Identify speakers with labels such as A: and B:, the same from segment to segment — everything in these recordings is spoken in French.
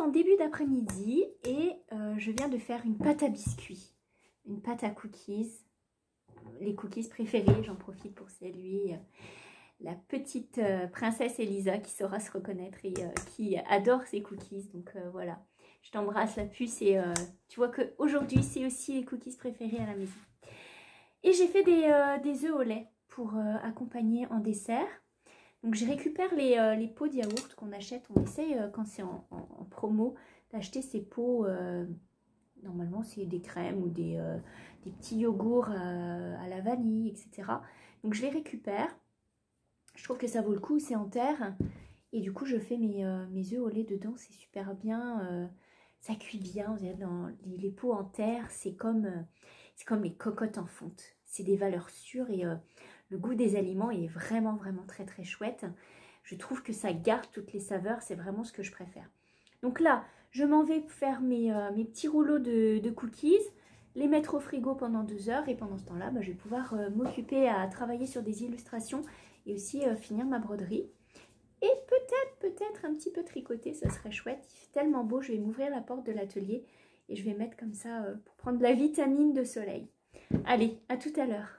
A: en début d'après-midi et je viens de faire une pâte à biscuits, une pâte à cookies, les cookies préférés, j'en profite pour saluer la petite princesse Elisa qui saura se reconnaître et qui adore ces cookies, donc voilà, je t'embrasse la puce et tu vois qu'aujourd'hui c'est aussi les cookies préférés à la maison. Et j'ai fait des œufs au lait pour accompagner en dessert. Donc je récupère les pots de yaourt qu'on achète. On essaye quand c'est en promo d'acheter ces pots. Normalement c'est des crèmes ou des petits yogourts à la vanille, etc. Donc je les récupère. Je trouve que ça vaut le coup, c'est en terre. Et du coup je fais mes œufs au lait dedans. C'est super bien. Ça cuit bien. Vous savez, dans les pots en terre, c'est comme les cocottes en fonte. C'est des valeurs sûres et le goût des aliments est vraiment très très chouette. Je trouve que ça garde toutes les saveurs, c'est vraiment ce que je préfère. Donc là, je m'en vais faire mes petits rouleaux de cookies, les mettre au frigo pendant 2 heures et pendant ce temps-là, je vais pouvoir m'occuper à travailler sur des illustrations et aussi finir ma broderie. Et peut-être un petit peu tricoter, ça serait chouette. Il fait tellement beau, je vais m'ouvrir la porte de l'atelier et je vais mettre comme ça pour prendre de la vitamine de soleil. Allez, à tout à l'heure.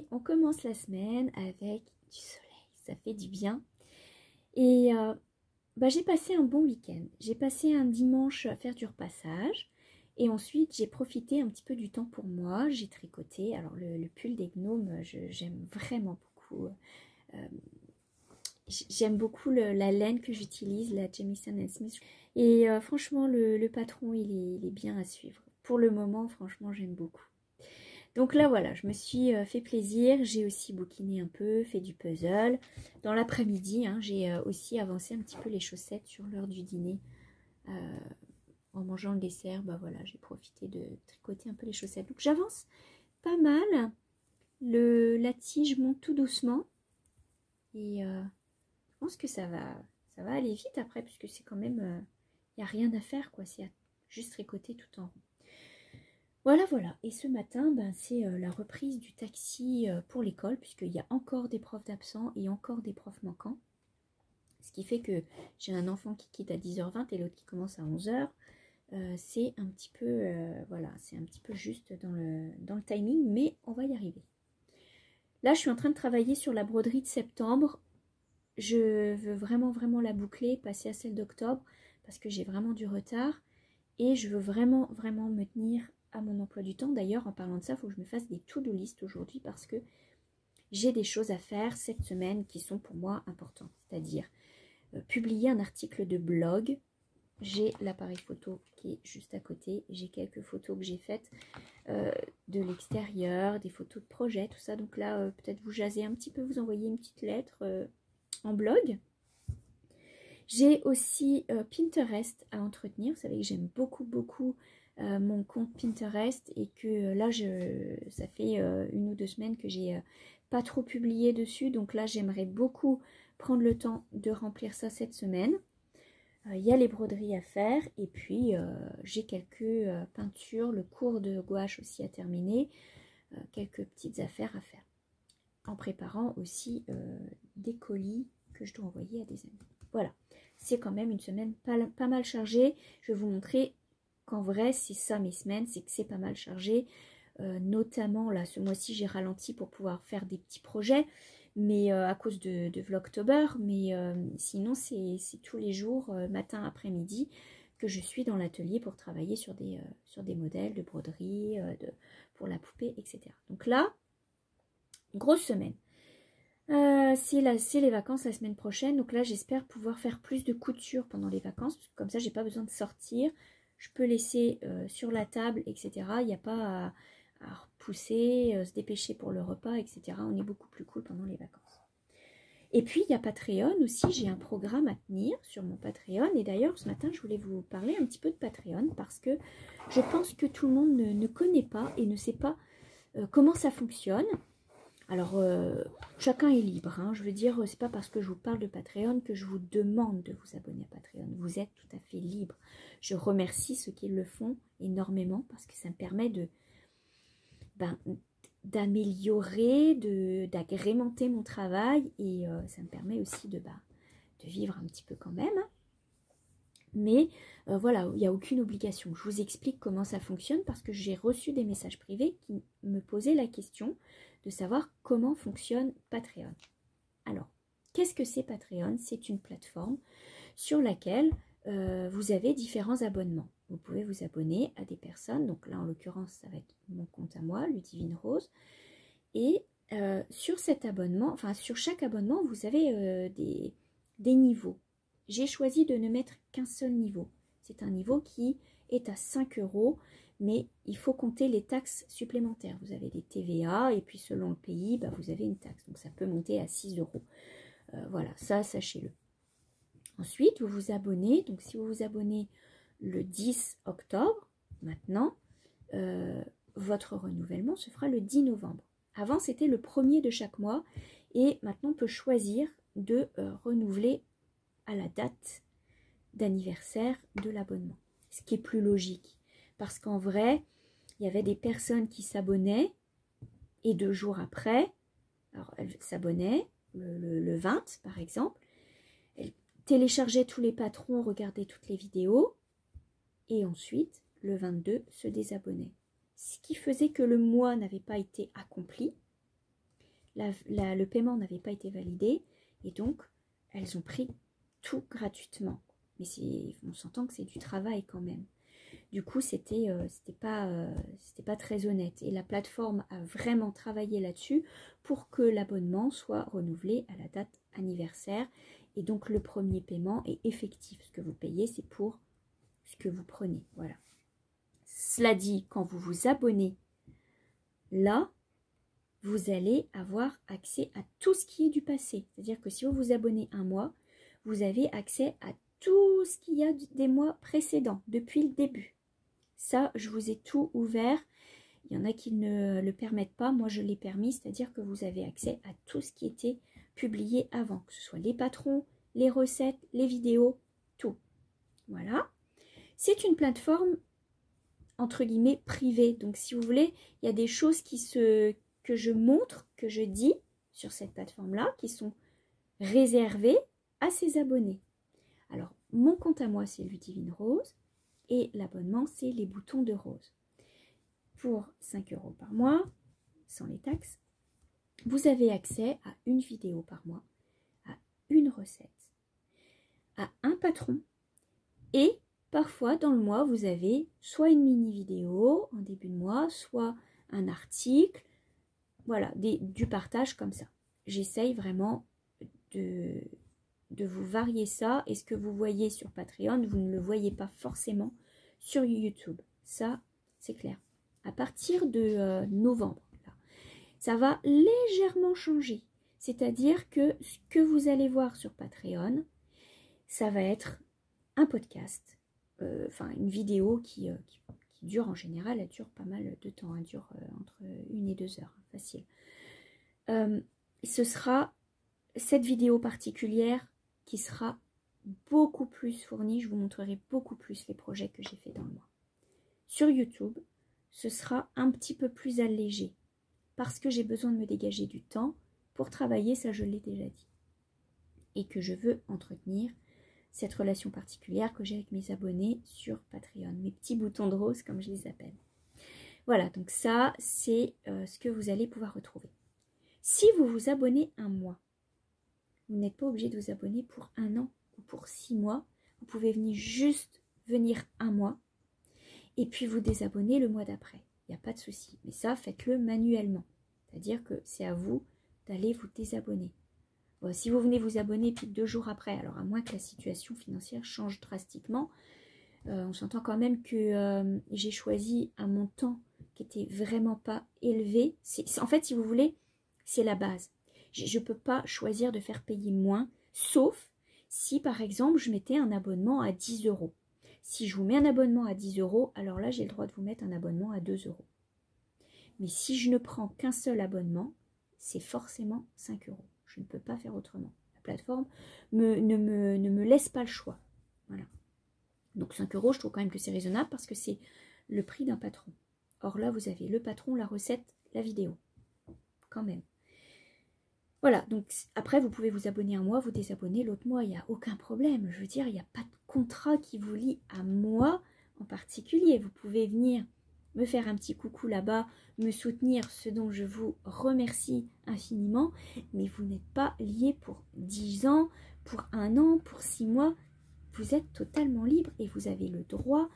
A: On commence la semaine avec du soleil, ça fait du bien. Et j'ai passé un bon week-end. J'ai passé un dimanche à faire du repassage. Et ensuite, j'ai profité un petit peu du temps pour moi. J'ai tricoté. Alors, le pull des gnomes, j'aime vraiment beaucoup. J'aime beaucoup la laine que j'utilise, la Jamieson & Smith. Et franchement, le patron, il est bien à suivre. Pour le moment, franchement, j'aime beaucoup. Donc là, voilà, je me suis fait plaisir. J'ai aussi bouquiné un peu, fait du puzzle. Dans l'après-midi, j'ai aussi avancé un petit peu les chaussettes sur l'heure du dîner. En mangeant le dessert, voilà, j'ai profité de tricoter un peu les chaussettes. Donc j'avance pas mal. La tige monte tout doucement. Et je pense que ça va aller vite après, puisque c'est quand même... il n'y a rien à faire, quoi. C'est juste tricoter tout en rond. Voilà, voilà. Et ce matin, ben, c'est la reprise du taxi pour l'école, puisqu'il y a encore des profs d'absents et encore des profs manquants. Ce qui fait que j'ai un enfant qui quitte à 10h20 et l'autre qui commence à 11h. C'est un petit peu, voilà, c'est un petit peu juste dans le timing, mais on va y arriver. Là, je suis en train de travailler sur la broderie de septembre. Je veux vraiment, vraiment la boucler, passer à celle d'octobre, parce que j'ai vraiment du retard. Et je veux vraiment, vraiment me tenir à mon emploi du temps. D'ailleurs, en parlant de ça, il faut que je me fasse des to-do list aujourd'hui, parce que j'ai des choses à faire cette semaine qui sont pour moi importantes. C'est-à-dire publier un article de blog. J'ai l'appareil photo qui est juste à côté. J'ai quelques photos que j'ai faites de l'extérieur, des photos de projet, tout ça. Donc là, peut-être vous jaser un petit peu, vous envoyer une petite lettre en blog. J'ai aussi Pinterest à entretenir. Vous savez que j'aime beaucoup, beaucoup mon compte Pinterest et que là, ça fait 1 ou 2 semaines que j'ai pas trop publié dessus. Donc là, j'aimerais beaucoup prendre le temps de remplir ça cette semaine. Il y a les broderies à faire et puis j'ai quelques peintures, le cours de gouache aussi à terminer, quelques petites affaires à faire. En préparant aussi des colis que je dois envoyer à des amis. Voilà, c'est quand même une semaine pas mal chargée. Je vais vous montrer qu'en vrai, c'est ça mes semaines, c'est que c'est pas mal chargé. Notamment, là, ce mois-ci, j'ai ralenti pour pouvoir faire des petits projets. Mais à cause de Vlogtober, mais sinon c'est tous les jours, matin, après-midi, que je suis dans l'atelier pour travailler sur des modèles de broderie, pour la poupée, etc. Donc là, grosse semaine. C'est les vacances la semaine prochaine, donc là j'espère pouvoir faire plus de couture pendant les vacances, parce que comme ça j'ai pas besoin de sortir, je peux laisser sur la table, etc. Il n'y a pas à repousser, se dépêcher pour le repas, etc. On est beaucoup plus cool pendant les vacances. Et puis il y a Patreon aussi, j'ai un programme à tenir sur mon Patreon. Et d'ailleurs ce matin je voulais vous parler un petit peu de Patreon parce que je pense que tout le monde ne connaît pas et ne sait pas comment ça fonctionne. Alors chacun est libre, hein. Je veux dire, c'est pas parce que je vous parle de Patreon que je vous demande de vous abonner à Patreon. Vous êtes tout à fait libre. Je remercie ceux qui le font énormément parce que ça me permet d'améliorer, d'agrémenter mon travail et ça me permet aussi de vivre un petit peu quand même. Mais voilà, il n'y a aucune obligation. Je vous explique comment ça fonctionne parce que j'ai reçu des messages privés qui me posaient la question de savoir comment fonctionne Patreon. Alors, qu'est-ce que c'est Patreon? C'est une plateforme sur laquelle vous avez différents abonnements. Vous pouvez vous abonner à des personnes, donc là en l'occurrence ça va être mon compte à moi, Ludivine Rose, et sur cet abonnement, enfin sur chaque abonnement vous avez des niveaux. J'ai choisi de ne mettre qu'un seul niveau. C'est un niveau qui est à 5 €, mais il faut compter les taxes supplémentaires. Vous avez des TVA et puis selon le pays, vous avez une taxe. Donc ça peut monter à 6 €. Voilà, ça sachez-le. Ensuite, vous vous abonnez. Donc si vous vous abonnez le 10 octobre, maintenant, votre renouvellement se fera le 10 novembre. Avant, c'était le 1er de chaque mois et maintenant, on peut choisir de renouveler à la date d'anniversaire de l'abonnement. Ce qui est plus logique. Parce qu'en vrai, il y avait des personnes qui s'abonnaient et 2 jours après, alors elles s'abonnaient le 20 par exemple, elles téléchargeaient tous les patrons, regardaient toutes les vidéos et ensuite, le 22, se désabonnaient. Ce qui faisait que le mois n'avait pas été accompli, le paiement n'avait pas été validé et donc elles ont pris tout gratuitement. Mais on s'entend que c'est du travail quand même. Du coup, c'était pas très honnête. Et la plateforme a vraiment travaillé là-dessus pour que l'abonnement soit renouvelé à la date anniversaire. Et donc, le premier paiement est effectif. Ce que vous payez, c'est pour ce que vous prenez. Voilà. Cela dit, quand vous vous abonnez, là, vous allez avoir accès à tout ce qui est du passé. C'est-à-dire que si vous vous abonnez un mois, vous avez accès à tout ce qu'il y a des mois précédents, depuis le début. Ça, je vous ai tout ouvert. Il y en a qui ne le permettent pas. Moi, je l'ai permis, c'est-à-dire que vous avez accès à tout ce qui était publié avant, que ce soit les patrons, les recettes, les vidéos, tout. Voilà.
B: C'est une plateforme entre guillemets privée. Donc si vous voulez, il y a des choses que je montre, que je dis sur cette plateforme-là, qui sont réservées à ses abonnés. Alors, mon compte à moi, c'est Ludivine Rose, et l'abonnement, c'est les boutons de rose. Pour 5 € par mois, sans les taxes, vous avez accès à une vidéo par mois, à une recette, à un patron, et parfois dans le mois, vous avez soit une mini vidéo en début de mois, soit un article, voilà, du partage comme ça. J'essaye vraiment de vous varier ça, et ce que vous voyez sur Patreon, vous ne le voyez pas forcément sur YouTube. Ça, c'est clair. À partir de novembre, là, ça va légèrement changer. C'est-à-dire que ce que vous allez voir sur Patreon, ça va être un podcast, enfin une vidéo qui dure en général, elle dure pas mal de temps, elle dure entre 1 et 2 heures, facile. Ce sera cette vidéo particulière qui sera beaucoup plus fournie, je vous montrerai beaucoup plus les projets que j'ai fait dans le mois. Sur YouTube, ce sera un petit peu plus allégé, parce que j'ai besoin de me dégager du temps pour travailler, ça je l'ai déjà dit. Et que je veux entretenir cette relation particulière que j'ai avec mes abonnés sur Patreon, mes petits boutons de rose comme je les appelle. Voilà, donc ça c'est ce que vous allez pouvoir retrouver. Si vous vous abonnez un mois, vous n'êtes pas obligé de vous abonner pour 1 an ou pour 6 mois. Vous pouvez juste venir un mois et puis vous désabonner le mois d'après. Il n'y a pas de souci. Mais ça, faites-le manuellement. C'est-à-dire que c'est à vous d'aller vous désabonner. Bon, si vous venez vous abonner puis 2 jours après, alors à moins que la situation financière change drastiquement, on s'entend quand même que j'ai choisi un montant qui n'était vraiment pas élevé. En fait, si vous voulez, c'est la base. Je ne peux pas choisir de faire payer moins, sauf si par exemple je mettais un abonnement à 10 €. Si je vous mets un abonnement à 10 €, alors là j'ai le droit de vous mettre un abonnement à 2 €. Mais si je ne prends qu'un seul abonnement, c'est forcément 5 €. Je ne peux pas faire autrement. La plateforme ne me laisse pas le choix. Voilà. Donc 5 €, je trouve quand même que c'est raisonnable parce que c'est le prix d'un patron. Or là, vous avez le patron, la recette, la vidéo. Quand même. Voilà, donc après, vous pouvez vous abonner un mois, vous désabonner l'autre mois, il n'y a aucun problème. Je veux dire, il n'y a pas de contrat qui vous lie à moi en particulier. Vous pouvez venir me faire un petit coucou là-bas, me soutenir, ce dont je vous remercie infiniment, mais vous n'êtes pas lié pour 10 ans, pour 1 an, pour 6 mois. Vous êtes totalement libre et vous avez le droit,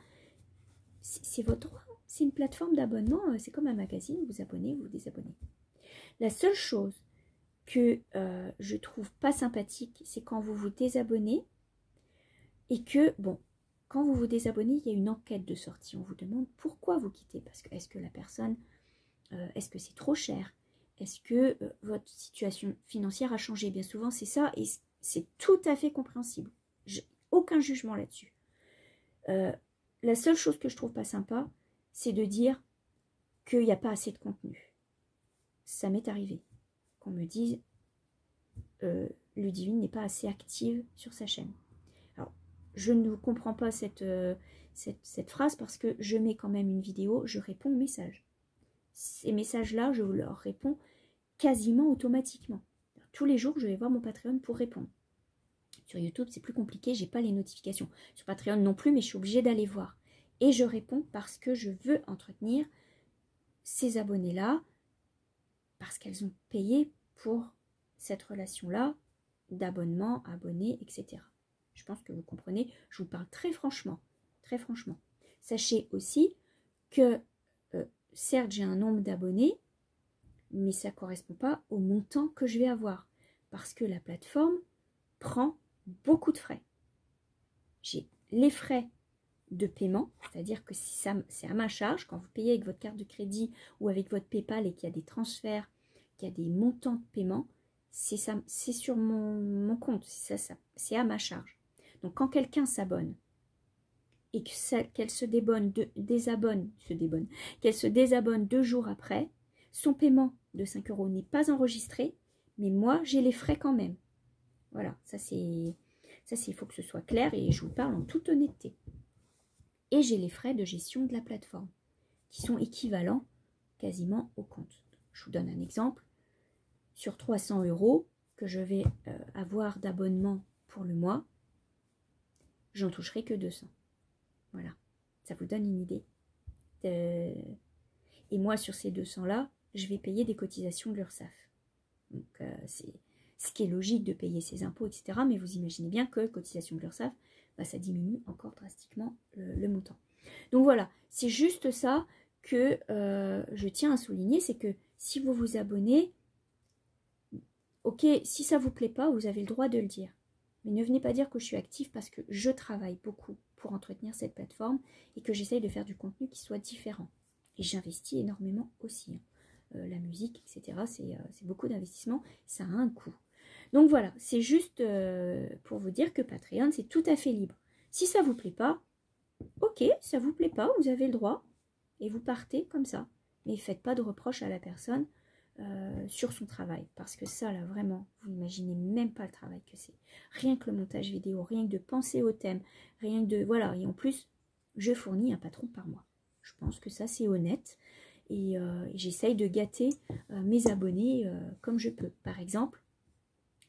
B: c'est votre droit. C'est une plateforme d'abonnement, c'est comme un magazine, vous abonnez, vous désabonnez. La seule chose que je trouve pas sympathique, c'est quand vous vous désabonnez et que, bon, quand vous vous désabonnez, il y a une enquête de sortie. On vous demande pourquoi vous quittez. Parce que est-ce que la personne, est-ce que c'est trop cher? Est-ce que votre situation financière a changé? Bien souvent, c'est ça et c'est tout à fait compréhensible. Aucun jugement là-dessus. La seule chose que je trouve pas sympa, c'est de dire qu'il n'y a pas assez de contenu. Ça m'est arrivé qu'on me dise Ludivine n'est pas assez active sur sa chaîne. Alors, je ne comprends pas cette phrase parce que je mets quand même une vidéo, je réponds aux messages. Ces messages-là, je leur réponds quasiment automatiquement. Tous les jours, je vais voir mon Patreon pour répondre. Sur YouTube, c'est plus compliqué, j'ai pas les notifications. Sur Patreon non plus, mais je suis obligée d'aller voir. Et je réponds parce que je veux entretenir ces abonnés-là, parce qu'elles ont payé pour cette relation-là d'abonnement, abonné, etc. Je pense que vous comprenez, je vous parle très franchement, très franchement. Sachez aussi que, certes, j'ai un nombre d'abonnés, mais ça ne correspond pas au montant que je vais avoir, parce que la plateforme prend beaucoup de frais. J'ai les frais de paiement, c'est-à-dire que si c'est à ma charge, quand vous payez avec votre carte de crédit ou avec votre PayPal et qu'il y a des transferts, qu'il y a des montants de paiement, c'est sur mon compte, c'est à ma charge. Donc quand quelqu'un s'abonne et qu'elle se désabonne 2 jours après, son paiement de 5 € n'est pas enregistré, mais moi j'ai les frais quand même. Voilà, il faut que ce soit clair et je vous parle en toute honnêteté. et j'ai les frais de gestion de la plateforme qui sont équivalents quasiment au compte. Je vous donne un exemple. Sur 300 € que je vais avoir d'abonnement pour le mois, j'en toucherai que 200. Voilà, ça vous donne une idée. Et moi, sur ces 200-là, je vais payer des cotisations de l'URSSAF. Donc, c'est ce qui est logique de payer ses impôts, etc. Mais vous imaginez bien que cotisation de l'URSSAF, bah, ça diminue encore drastiquement le montant. Donc voilà, c'est juste ça que je tiens à souligner, c'est que si vous vous abonnez, ok, si ça ne vous plaît pas, vous avez le droit de le dire. Mais ne venez pas dire que je suis active parce que je travaille beaucoup pour entretenir cette plateforme et que j'essaye de faire du contenu qui soit différent. Et j'investis énormément aussi. La musique, etc., c'est beaucoup d'investissement, ça a un coût. Donc voilà, c'est juste pour vous dire que Patreon, c'est tout à fait libre. Si ça ne vous plaît pas, ok, ça ne vous plaît pas, vous avez le droit. Et vous partez comme ça. Mais faites pas de reproches à la personne sur son travail. Parce que ça, là, vraiment, vous n'imaginez même pas le travail que c'est. Rien que le montage vidéo, rien que de penser au thème, rien que de... Voilà, et en plus, je fournis un patron par mois. Je pense que ça, c'est honnête. Et j'essaye de gâter mes abonnés comme je peux. Par exemple,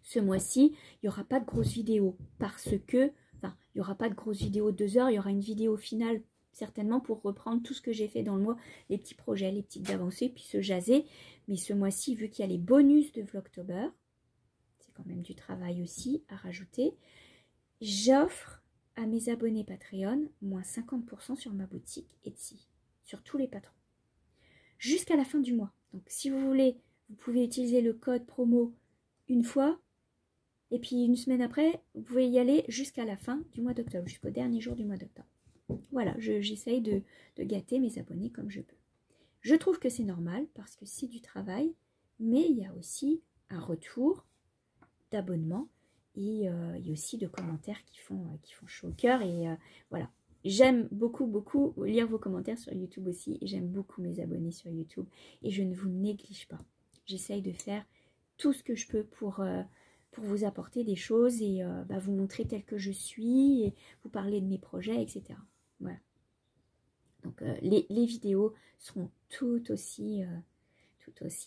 B: ce mois-ci, il n'y aura pas de grosses vidéos. Parce que... Enfin, il n'y aura pas de grosses vidéos de 2 heures. Il y aura une vidéo finale certainement pour reprendre tout ce que j'ai fait dans le mois, les petits projets, les petites avancées, puis se jaser. Mais ce mois-ci, vu qu'il y a les bonus de Vlogtober, c'est quand même du travail aussi à rajouter, j'offre à mes abonnés Patreon moins 50% sur ma boutique Etsy, sur tous les patrons, jusqu'à la fin du mois. Donc si vous voulez, vous pouvez utiliser le code promo une fois, et puis une semaine après, vous pouvez y aller jusqu'à la fin du mois d'octobre, jusqu'au dernier jour du mois d'octobre. Voilà, j'essaye de gâter mes abonnés comme je peux. Je trouve que c'est normal parce que c'est du travail, mais il y a aussi un retour d'abonnement et il y a aussi de commentaires qui font chaud au cœur. Et voilà, j'aime beaucoup lire vos commentaires sur YouTube aussi et j'aime beaucoup mes abonnés sur YouTube et je ne vous néglige pas. J'essaye de faire tout ce que je peux pour vous apporter des choses et vous montrer tel que je suis et vous parler de mes projets, etc. Voilà. Donc les vidéos seront tout aussi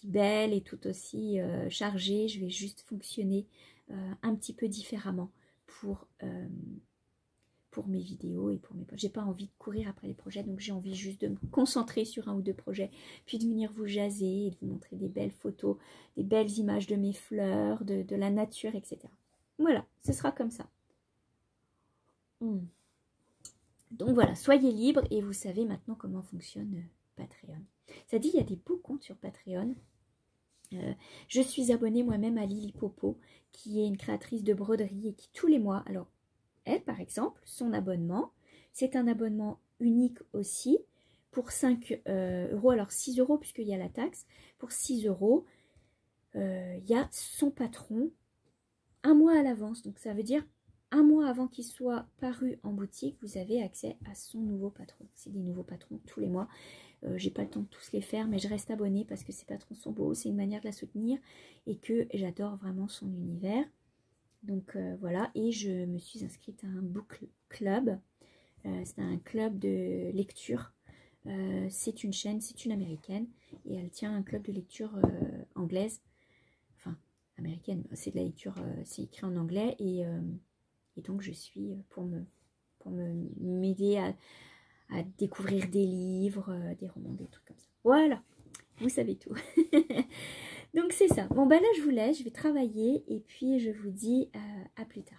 B: belles et tout aussi chargées. Je vais juste fonctionner un petit peu différemment pour mes vidéos et pour mes projets. J'ai pas envie de courir après les projets, donc j'ai envie juste de me concentrer sur un ou deux projets, puis de venir vous jaser et de vous montrer des belles photos, des belles images de mes fleurs, de la nature, etc. Voilà, ce sera comme ça. Donc voilà, soyez libres et vous savez maintenant comment fonctionne Patreon. Ça dit, il y a des beaux comptes sur Patreon. Je suis abonnée moi-même à Lily Popo, qui est une créatrice de broderie et qui tous les mois, alors elle par exemple, son abonnement, c'est un abonnement unique aussi pour 5 €, alors 6 € puisqu'il y a la taxe, pour 6 €, il y a son patron un mois à l'avance, donc ça veut dire un mois avant qu'il soit paru en boutique, vous avez accès à son nouveau patron. C'est des nouveaux patrons tous les mois. J'ai pas le temps de tous les faire, mais je reste abonnée parce que ces patrons sont beaux. C'est une manière de la soutenir et que j'adore vraiment son univers. Donc voilà, et je me suis inscrite à un book club. C'est un club de lecture. C'est une chaîne, c'est une américaine et elle tient un club de lecture anglaise. Enfin, américaine, c'est de la lecture, c'est écrit en anglais et donc je suis pour m'aider à découvrir des livres, des romans, des trucs comme ça. Voilà, vous savez tout. Donc c'est ça. Bon ben là je vous laisse, je vais travailler et puis je vous dis à plus tard.